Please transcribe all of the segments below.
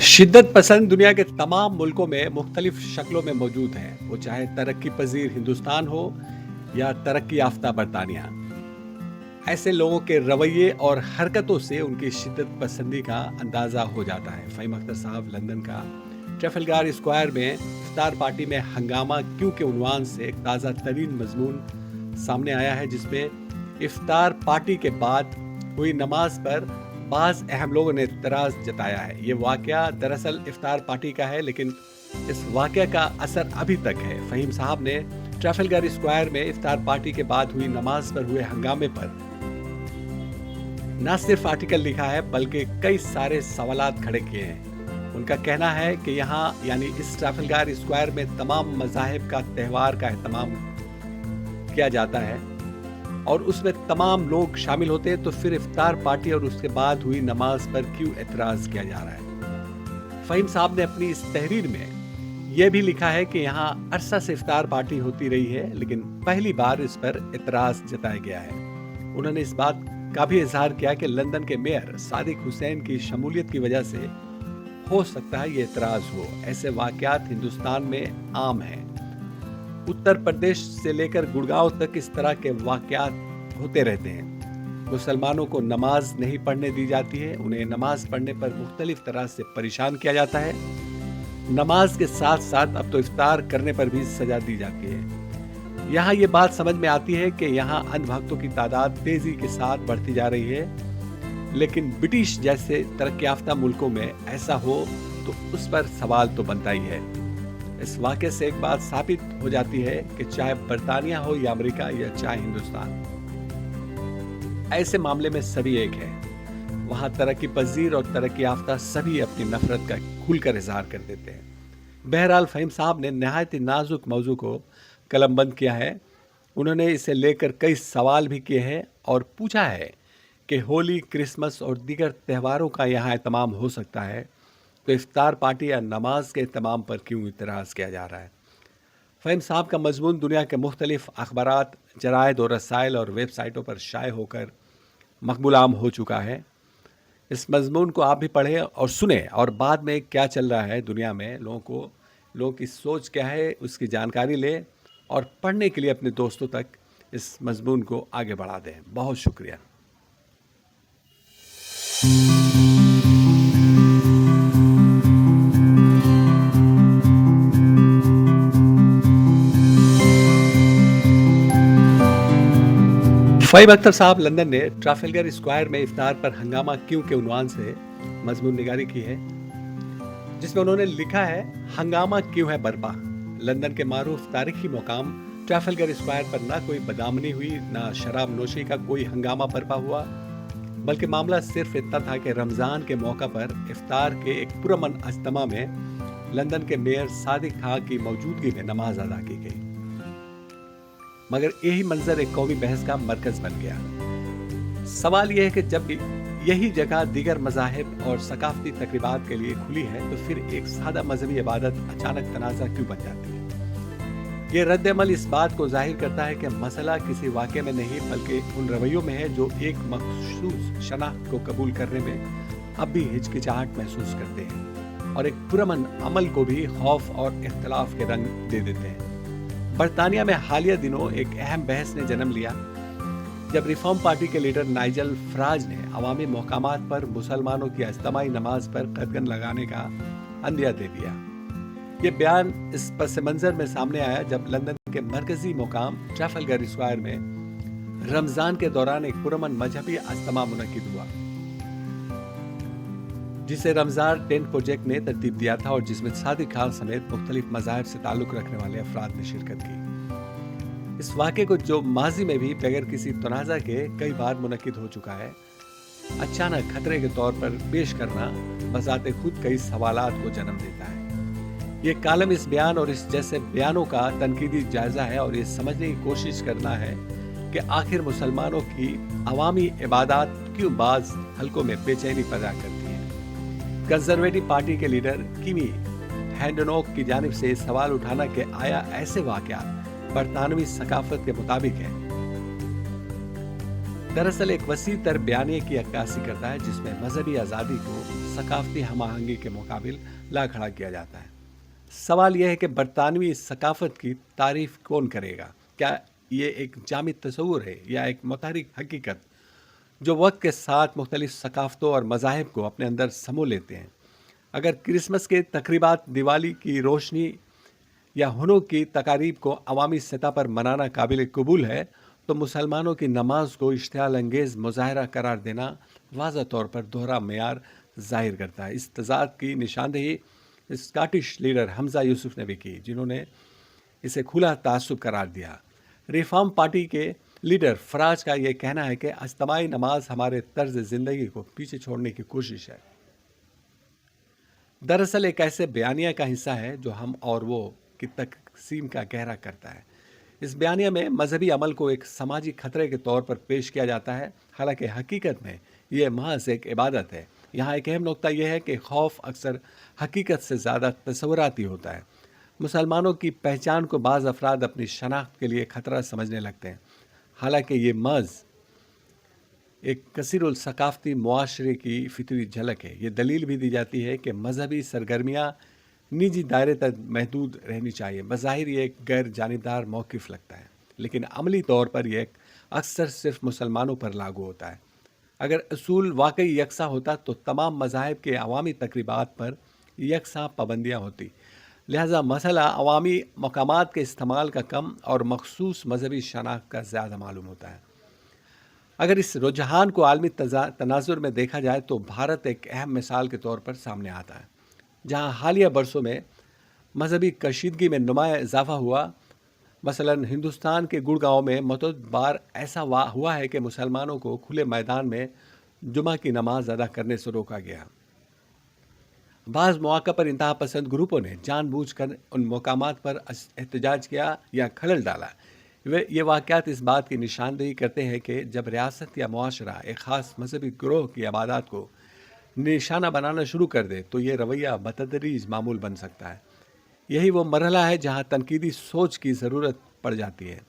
शिद्दत पसंद दुनिया के तमाम मुल्कों में मुख्तलिफ शक्लों में मौजूद हैं, वो चाहे तरक्की पजीर हिंदुस्तान हो या तरक्की याफ्ता बरतानिया। ऐसे लोगों के रवैये और हरकतों से उनकी शिद्दत पसंदी का अंदाज़ा हो जाता है। फ़हीम अख्तर साहब लंदन का ट्रैफलगार स्क्वायर में इफ्तार पार्टी में हंगामा क्यों के उन्वान से एक ताज़ा तरीन मजमून सामने आया है, जिसमें इफ्तार पार्टी के बाद हुई नमाज पर बाज़ अहम लोगों ने इतराज़ जताया है। ये वाक़या दरअसल इफ्तार पार्टी का है, लेकिन इस वाक़या का असर अभी तक है। फ़हीम साहब ने ट्रैफलगार स्क्वायर में इफ्तार पार्टी के बाद हुई नमाज पर हुए हंगामे पर न सिर्फ आर्टिकल लिखा है बल्कि कई सारे सवालात खड़े किए हैं। उनका कहना है कि यहाँ यानी इस ट्रैफलगार स्क्वायर में तमाम मज़ाहिब का त्यौहार का एहतमाम किया जाता है और उसमें तमाम लोग शामिल होते हैं, तो फिर इफ्तार पार्टी और उसके बाद हुई नमाज पर क्यों एतराज़ किया जा रहा है। फ़हीम साहब ने अपनी इस तहरीर में यह भी लिखा है कि यहाँ अरसा से इफ्तार पार्टी होती रही है, लेकिन पहली बार इस पर एतराज़ जताया गया है। उन्होंने इस बात का भी इजहार किया कि लंदन के मेयर सादिक हुसैन की शमूलियत की वजह से हो सकता है ये एतराज़ हो। ऐसे वाक़यात हिंदुस्तान में आम हैं। उत्तर प्रदेश से लेकर गुड़गांव तक इस तरह के वाक़यात होते रहते हैं। मुसलमानों को नमाज नहीं पढ़ने दी जाती है, उन्हें नमाज पढ़ने पर मुख्तलिफ तरह से परेशान किया जाता है। नमाज के साथ साथ अब तो इफ्तार करने पर भी सजा दी जाती है। यहाँ ये बात समझ में आती है कि यहाँ अंधभक्तों की तादाद तेजी के साथ बढ़ती जा रही है, लेकिन ब्रिटिश जैसे तरक्की याफ्ता मुल्कों में ऐसा हो तो उस पर सवाल तो बनता ही है। इस वाक़े से एक बात साबित हो जाती है कि चाहे बरतानिया हो या अमेरिका या चाहे हिंदुस्तान, ऐसे मामले में सभी एक है। वहाँ तरक्की पजीर और तरक्की याफ्ता सभी अपनी नफरत का खुलकर इजहार कर देते हैं। बहरहाल फ़हीम साहब ने नहायत नाजुक मौजू को कलमबंद किया है। उन्होंने इसे लेकर कई सवाल भी किए हैं और पूछा है कि होली, क्रिसमस और दीगर त्योहारों का यहाँ एहतमाम हो सकता है, तो इफ्तार पार्टी या नमाज के एहतमाम पर क्यों इतराज़ किया जा रहा है। फ़हीम साहब का मजमून दुनिया के मुख्तलिफ अखबारात, जराइद और रसाइल और वेबसाइटों पर शाये होकर मकबूल आम हो चुका है। इस मजमून को आप भी पढ़ें और सुनें और बाद में क्या चल रहा है दुनिया में, लोगों की सोच क्या है उसकी जानकारी लें और पढ़ने के लिए अपने दोस्तों तक इस मजमून को आगे बढ़ा दें। बहुत शुक्रिया। फ़हीम अख्तर साहब लंदन ने ट्रैफलगर स्क्वायर में इफ्तार पर हंगामा क्यों के उन्वान से मजमून निगारी की है, जिसमें उन्होंने लिखा है हंगामा क्यों है बर्पा। लंदन के मारूफ तारीखी मुकाम ट्रैफलगर स्क्वायर पर ना कोई बदआमनी हुई, ना शराब नोशी का कोई हंगामा बर्पा हुआ, बल्कि मामला सिर्फ इतना था कि रमज़ान के मौका पर इफ्तार के एक पुरअमन अज्तमा में लंदन के मेयर सादिक खां की मौजूदगी में नमाज अदा की गई। मगर यही मंजर एक कौमी बहस का मरकज बन गया। सवाल यह है कि जब यही जगह दीगर मज़ाहिब और सकाफती तकरीबात के लिए खुली है, तो फिर एक सादा मजहबी इबादत अचानक तनाज़ा क्यों बन जाती है। ये रद्द-ए-अमल इस बात को जाहिर करता है कि मसला किसी वाक़े में नहीं बल्कि उन रवैयों में है जो एक मखसूस शनाख्त को कबूल करने में अब भी हिचकिचाहट महसूस करते हैं और एक पुरअमन अमल को भी खौफ और इख्तिलाफ के रंग दे देते हैं। बरतानिया में हालिया दिनों एक अहम बहस ने जन्म लिया जब रिफॉर्म पार्टी के लीडर नाइजल फराज ने अवामी मकामात पर मुसलमानों की अज्तमाई नमाज पर कदगन लगाने का अंदिया दे दिया। ये बयान इस पस मंजर में सामने आया जब लंदन के मरकजी मुकाम ट्रैफलगर स्क्वायर में रमजान के दौरान एक पुरअमन मजहबी अज्तमा मुनक्किद हुआ, जिसे रमजान टेंट प्रोजेक्ट ने तरतीब दिया था और जिसमें सादिक खान समेत मुख्तलिफ मज़ाहिब से ताल्लुक़ रखने वाले अफराद ने शिरकत की। इस वाक़े को जो माजी में भी बगैर किसी तनाज़ा के कई बार मुनक्किद हो चुका है, अचानक खतरे के तौर पर पेश करना बज़ाते खुद कई सवालात को जन्म देता है। ये कालम इस बयान और इस जैसे बयानों का तनकीदी जायज़ा है और ये समझने की कोशिश करना है कि आखिर मुसलमानों की अवामी इबादत क्यों बाज़ हलकों में बेचैनी पैदा करती है। कंजर्वेटिव पार्टी के लीडर किमी हैंडनोक की जानिब से सवाल उठाना कि आया ऐसे वाक़यात बरतानवी सकाफत के मुताबिक है दरअसल एक वसी तर बयानी की अक्कासी करता है जिसमें मजहबी आज़ादी को सकाफती हम आहंगी के मुकाबिल ला खड़ा किया जाता है। सवाल यह है कि बरतानवी सकाफत की तारीफ कौन करेगा? क्या ये एक जामिद तस्वुर है या एक मुतहरिक हकीकत जो वक्त के साथ मुख्तलिफ सकाफ़तों और मज़ाहिब को अपने अंदर समो लेते हैं? अगर क्रिसमस के तकरीबात, दिवाली की रोशनी या हुनों की तकारीब को अवामी सतह पर मनाना काबिल कबूल है, तो मुसलमानों की नमाज को इश्तियाल अंगेज़ मुजाहरा करार देना वाज़ह तौर पर दोहरा मेयार ज़ाहिर करता है। इस तज़ाद की निशानदेही स्कॉटिश लीडर हमज़ा यूसुफ ने भी की, जिन्होंने इसे खुला तासुब करार दिया। रिफॉर्म पार्टी के लीडर फराज का यह कहना है कि अज्तमाई नमाज हमारे तर्ज ज़िंदगी को पीछे छोड़ने की कोशिश है। दरअसल एक ऐसे बयानिया का हिस्सा है जो हम और वो की तकसीम का गहरा करता है। इस बयानिया में मजहबी अमल को एक समाजी खतरे के तौर पर पेश किया जाता है, हालांकि हकीकत में यह महज एक इबादत है। यहाँ एक अहम नुक्ता यह है कि खौफ अक्सर हकीकत से ज़्यादा तस्वुराती होता है। मुसलमानों की पहचान को बाज़ अफराद अपनी शनाख्त के लिए खतरा समझने लगते हैं, हालांकि ये महज एक कसीरुल सकाफती मुआशरे की फितरी झलक है। ये दलील भी दी जाती है कि मजहबी सरगर्मियाँ निजी दायरे तक महदूद रहनी चाहिए। बज़ाहिर ये एक गैर जानिबदार मौक़िफ़ लगता है, लेकिन अमली तौर पर यह अक्सर सिर्फ मुसलमानों पर लागू होता है। अगर असूल वाकई यकसा होता तो तमाम मज़ाहिब के अवामी तकरीबात पर यकसा पाबंदियाँ होती। लिहाजा मसला अवामी मकामात के इस्तेमाल का कम और मखसूस मजहबी शनाख्त का ज़्यादा मालूम होता है। अगर इस रुझान को आलमी तनाजुर में देखा जाए तो भारत एक अहम मिसाल के तौर पर सामने आता है, जहाँ हालिया बरसों में मजहबी कशीदगी में नुमाया इजाफा हुआ। मसलन हिंदुस्तान के गुड़गांव में मतअद्दिद बार ऐसा हुआ है कि मुसलमानों को खुले मैदान में जुमा की नमाज अदा करने से रोका गया। बाज़ मौक़ा पर इंतहा पसंद ग्रुपों ने जानबूझकर उन मकामात पर एहतजाज किया या खलल डाला। ये वाक़यात इस बात की निशानदेही करते हैं कि जब रियासत या मुआशरा एक ख़ास मजहबी ग्रोह की इबादत को निशाना बनाना शुरू कर दे तो ये रवैया बतदरीज मामूल बन सकता है। यही वो मरहला है जहाँ तनकीदी सोच की ज़रूरत पड़ जाती है,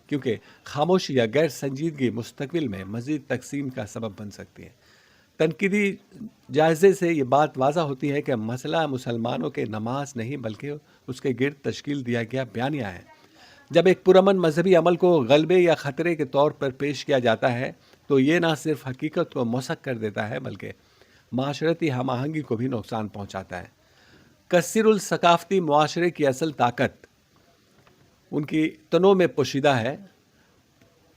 क्योंकि खामोशी या गैर संजीदगी मुस्तकबिल में मज़ीद तकसीम का सबब बन सकती है। तनकीदी जायज़े से ये बात वाज़ा होती है कि मसला मुसलमानों के नमाज नहीं बल्कि उसके गिर्द तश्कील दिया गया बयानिया है। जब एक पुरअमन मजहबी अमल को गलबे या ख़तरे के तौर पर पेश किया जाता है तो ये ना सिर्फ हकीकत को मसक कर देता है बल्कि माशरती हम आहंगी को भी नुकसान पहुँचाता है। कसीरुल सकाफती मुआशरे की असल ताकत उनकी तनों में पोशीदा है,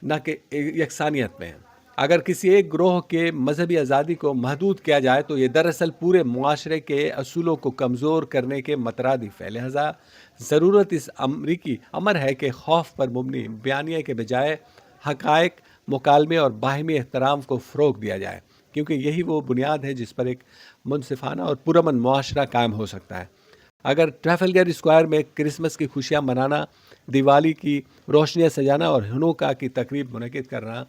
न कि यकसानियत में। अगर किसी एक ग्रोह के मजहबी आज़ादी को महदूद किया जाए तो ये दरअसल पूरे मुआशरे के असूलों को कमज़ोर करने के मतरादिफ है। लिहाजा ज़रूरत इस अमरीकी अमर है कि खौफ पर मुबनी बयानिया के बजाय हक़ाइक़, मुकालमे और बाहिमी एहतराम को फ़रोग़ दिया जाए, क्योंकि यही वो बुनियाद है जिस पर एक मुनसिफ़ाना और पुरअमन मुआशरा कायम हो सकता है। अगर ट्रैफलगर स्क्वायर में क्रिसमस की खुशियाँ मनाना, दिवाली की रोशनियाँ सजाना और हनुका की तकरीब मुनक़िद करना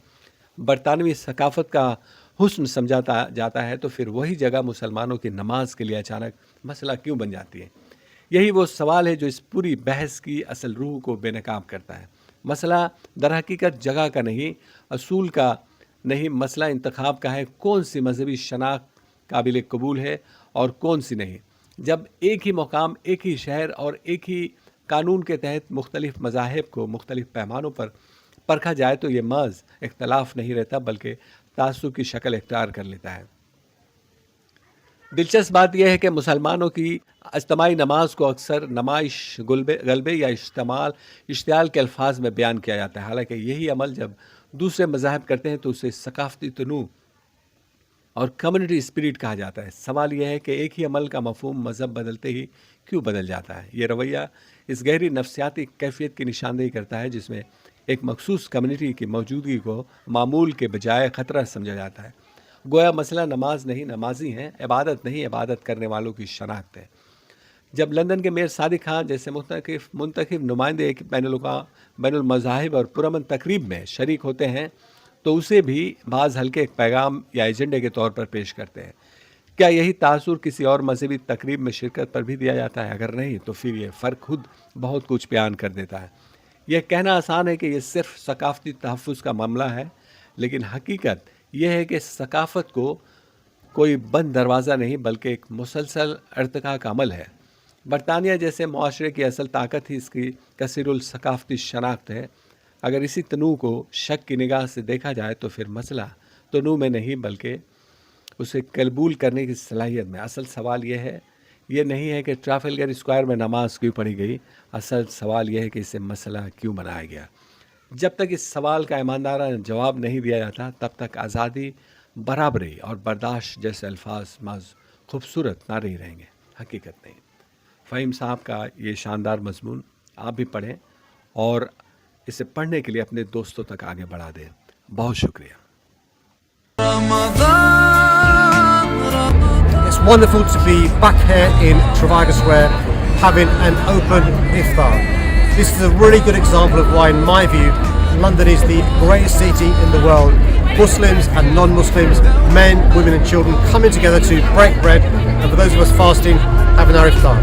बरतानवी सकाफ़त का हुस्न समझाता जाता है, तो फिर वही जगह मुसलमानों की नमाज के लिए अचानक मसला क्यों बन जाती है? यही वो सवाल है जो इस पूरी बहस की असल रूह को बेनकाब करता है। मसला दरहकीकत जगह का नहीं, असूल का नहीं, मसला इंतखाब का है। कौन सी मजहबी शनाख्त काबिल कबूल है और कौन सी नहीं। जब एक ही मकाम, एक ही शहर और एक ही कानून के तहत मुख्तलिफ मज़ाहिब को मुख्तलिफ पैमानों पर परखा जाए तो ये महज इख्तलाफ नहीं रहता बल्कि तासुब की शक्ल इख्तियार कर लेता है। दिलचस्प बात यह है कि मुसलमानों की इज्तिमाई नमाज को अक्सर नुमाइश, गलबे या इश्तियाल के अल्फाज में बयान किया जाता है। हालांकि यही अमल जब दूसरे मज़ाहिब करते हैं तो उसे सकाफती तनू और कम्युनिटी स्पिरिट कहा जाता है। सवाल यह है कि एक ही अमल का मफहूम मज़हब बदलते ही क्यों बदल जाता है। ये रवैया इस गहरी नफ्सियाती कैफियत की निशानदेही करता है जिसमें एक मखसूस कम्युनिटी की मौजूदगी को मामूल के बजाय ख़तरा समझा जाता है। गोया मसला नमाज नहीं, नमाजी हैं, इबादत नहीं, इबादत करने वालों की शनाख्त है। जब लंदन के मेयर सादिक खान जैसे मुंतखब नुमाइंदे एक बैनुल मज़ाहिब और पुरअमन तकरीब में शरीक होते हैं तो उसे भी बाज़ हल्के एक पैगाम या एजेंडे के तौर पर पेश करते हैं। क्या यही तासुर किसी और मजहबी तकरीब में शिरकत पर भी दिया जाता है? अगर नहीं तो फिर ये फ़र्क खुद बहुत कुछ बयान कर देता है। यह कहना आसान है कि यह सिर्फ सकाफती तहफ़्फ़ुज़ का मामला है, لیکن حقیقت یہ ہے کہ ثقافت کو کوئی بند دروازہ نہیں بلکہ ایک مسلسل ارتقاء کا عمل ہے. برطانیہ جیسے معاشرے کی اصل طاقت ہی اس کی کثیر الثقافتی شناخت ہے. اگر اسی تنوع کو شک کی نگاہ سے دیکھا جائے تو پھر مسئلہ تنوع میں نہیں بلکہ اسے قبول کرنے کی صلاحیت میں. اصل سوال یہ نہیں ہے کہ ٹرافلگر اسکوائر میں نماز کیوں پڑھی گئی، اصل سوال یہ ہے کہ اسے مسئلہ کیوں بنایا گیا. جب تک اس سوال کا ایماندارانہ جواب نہیں دیا جاتا تب تک آزادی، برابری اور برداشت جیسے الفاظ محض خوبصورت نہ رہیں گے، حقیقت نہیں. فہیم صاحب کا یہ شاندار مضمون آپ بھی پڑھیں اور اسے پڑھنے کے لیے اپنے دوستوں تک آگے بڑھا دیں. بہت شکریہ. It's wonderful to be back here in Trafalgar Square having an open iftar. This is a really good example of why, in my view, London is the greatest city in the world. Muslims and non-Muslims, men, women and children coming together to break bread, and for those of us fasting, having our iftar.